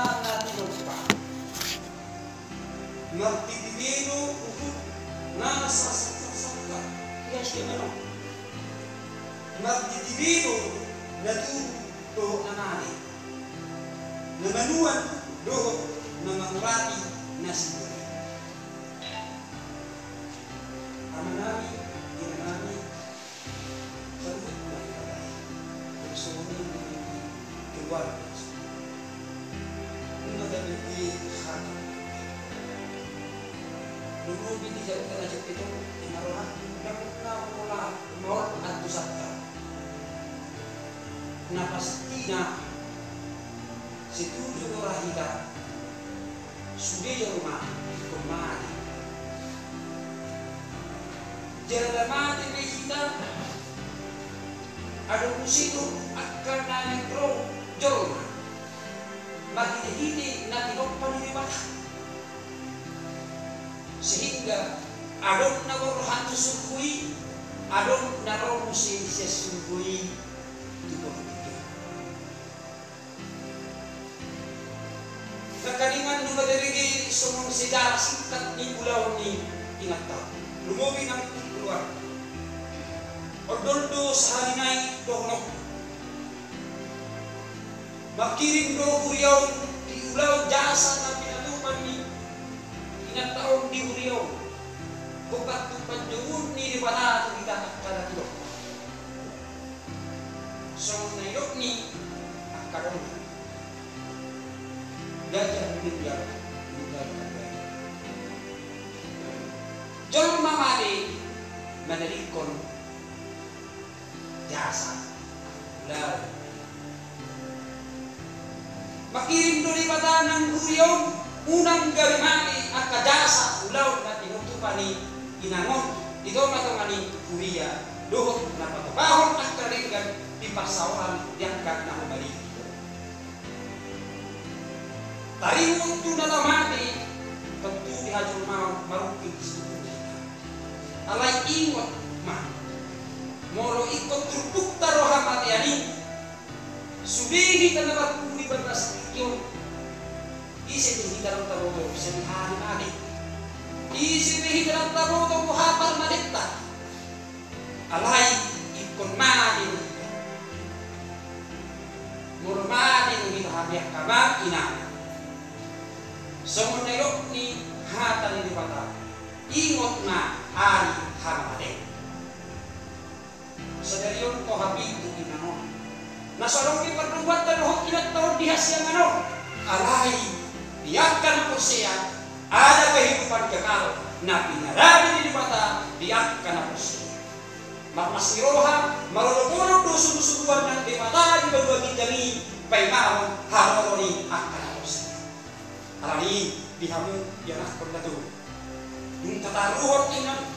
natin pa. Magtitibino uhud na sasaksak. Kaya siya ano? Magtitibino na to anani. Namanuan doon na mangurati na siguro. Ama namin, ina namin, sagot na ibalay. Gusto mo yung keluar. Nung madami hati. Nung hindi jauh ka na siya ito, inarohan, dapat na mula umawal at tusap ka. Na pasti na si tujuh orang kita sudah di rumah kemana? Jalan mati kita ada musiko akan naik roh jauh. Makin ini nanti lupa di mana. Sehingga adon nagor hatu sukui, adon naro musi sesukui tubuh. Nakalingan nung madarigi sumong sejarah singkat ni pulau ni ingat tahu. Lumobi ng keluar. Ordondo sa halinay dohnok. Makiring do Uriyaw di ulaw jasa na pinatupan ni ingat taon di Uriyaw. Bukat tupan doon ni Ribana at kita nakalatilok. So nailok ni akadon. Gajah meninggal kabeh. Jol mamade menelikon jasa lalu makirim do daripada ng Uriyaw unang garimani at kajasa ulaw na tinutupani inangon ito matangani Uriya luhot na patubahon at karingan di pasawaran diangkat na humali. Tarimut tu na mati tentu dihajur mau marukit seluruh alai ingot mah moro ikut trupuk taroha mati ani subihi kanabat puri berdas kion isi bihi dalam taroto bisa dihari nadi isi bihi dalam taroto muhapal madetta alai ikut madi moro madi kita hadiah kabar ina semua nerok ni hata ni dipata ingot na hari hamade sadarion ko habitu inano nasorong ki perbuat taruh ilat tahun dihasil mano alai biarkan kursia ada kehidupan kekal na pinaradi di dipata biarkan kursia makmas iroha marolokono dusun-dusuan ng dipata di berbagi jami paimahon harmoni akan alani dihamu yang nak berdatu, dung tataruhot inan,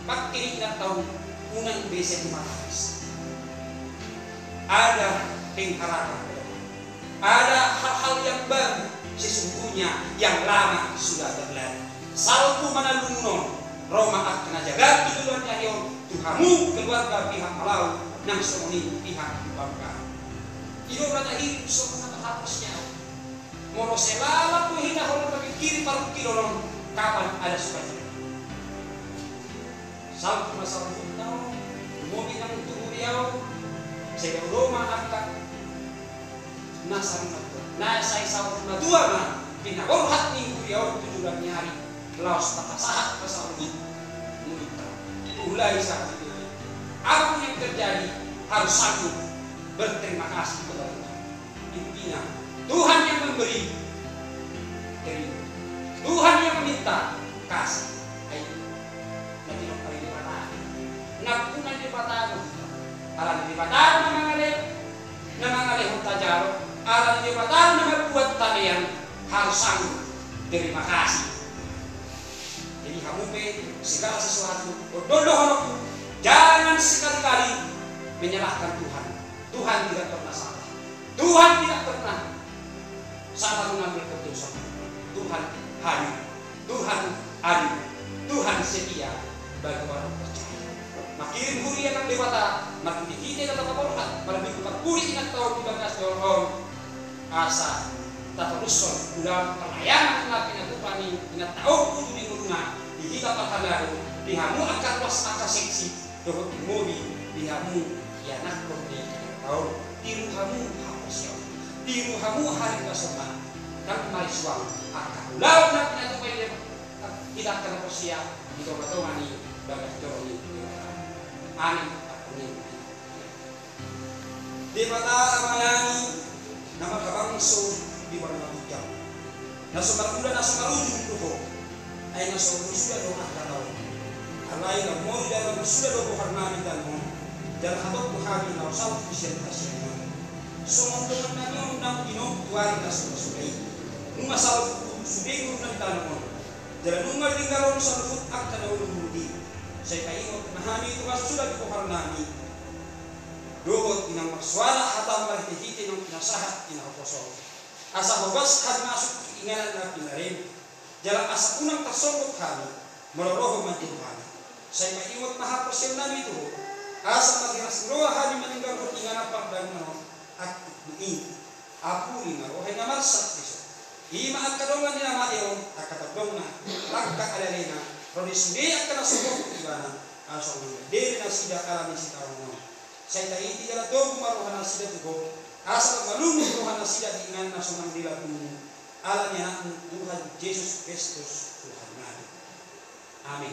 makin inan tahu unang besen matas. Ada pengharapan, ada hal-hal yang baru sesungguhnya yang lama sudah berlalu. Salku manalungon, Roma akan jaga tujuan yang Tuhamu keluarga pihak Malau, nang semoni pihak bangka. Ilo rata hidup semua hapusnya. Moro selama tu hina horon kami kiri paru kilolong kapan ada sukacita. Salto masalah tau, mobil nang Uriyaw, saya Roma angkat nasang natua. Nasay sahut natua na pinagorhat ni Uriyaw 7 hari. Laos tapasahat pasal itu mulita. Ulai saat itu. Apa yang terjadi harus sanggup berterima kasih kepada Tuhan. Intinya Tuhan yang memberi, terima. Tuhan yang meminta, kasih. Ayo, nanti nak pergi di mana? Nak punan di Patano. Alam di Patano namangale huntajaro. Alam di Patano buat talian harus sanggup terima kasih. Jadi kamu segala sesuatu, berdoa jangan sekali-kali menyalahkan Tuhan. Tuhan tidak pernah salah. Tuhan tidak pernah salah mengambil keputusan. Tuhan hadir, Tuhan adil, Tuhan setia bagi orang percaya. Makin huri yang dewata, makin dikita kata kaporhat, makin dikutak puri ingat tahun 15 tahun asa tataluson ulang pelayanan na pinatupani inatao kudu di ngurunga di kita patalaro dihamu akan was akaseksi dohot mobi dihamu yanak ko di tao tiruhamu hapusyo tiruhamu hari kasama kan mariswang akan ulang na pinatupani kita akan posya di tomatongani bagas doroni amin amin di mata amayani nama kabangso di warna hijau. Nasumar udah nasumar ujung tuh. Ayo nasumar sudah dong akal. Alai na mau dalam sudah dong karena di dalam. Dan hatop buhani na usah ofisial kasihnya. Semua teman nanya undang dino tuari nasumar sudah. Numa sal sudah guna dalam. Jalan numa tinggal orang salfut akal ulun mudi. Saya kaingot mahani itu sudah di karena ni. Dohot inang suara hatam berhiti nang nasahat inang kosong. Asa bobas had masuk keinginan na pinarin. Jalan asa unang tersongkot kami meloroh mantin kami. Saya maingot mahapersen nami itu. Asa magiras roh hari meninggal keinginan apa dan mano akut ini. Aku ini roh na marsak besok. Ima akadongan ni nama iyo akatadong na lagka alalena. Rodis hindi akana sumok ibana. Asa unang diri na sida alami si tarong. Saya tadi tidak tahu kemaruhan nasidat itu. Asal malum kemaruhan nasidat dengan nasungan dilakukan. Alanya Tuhan Yesus Kristus Tuhan. Amin.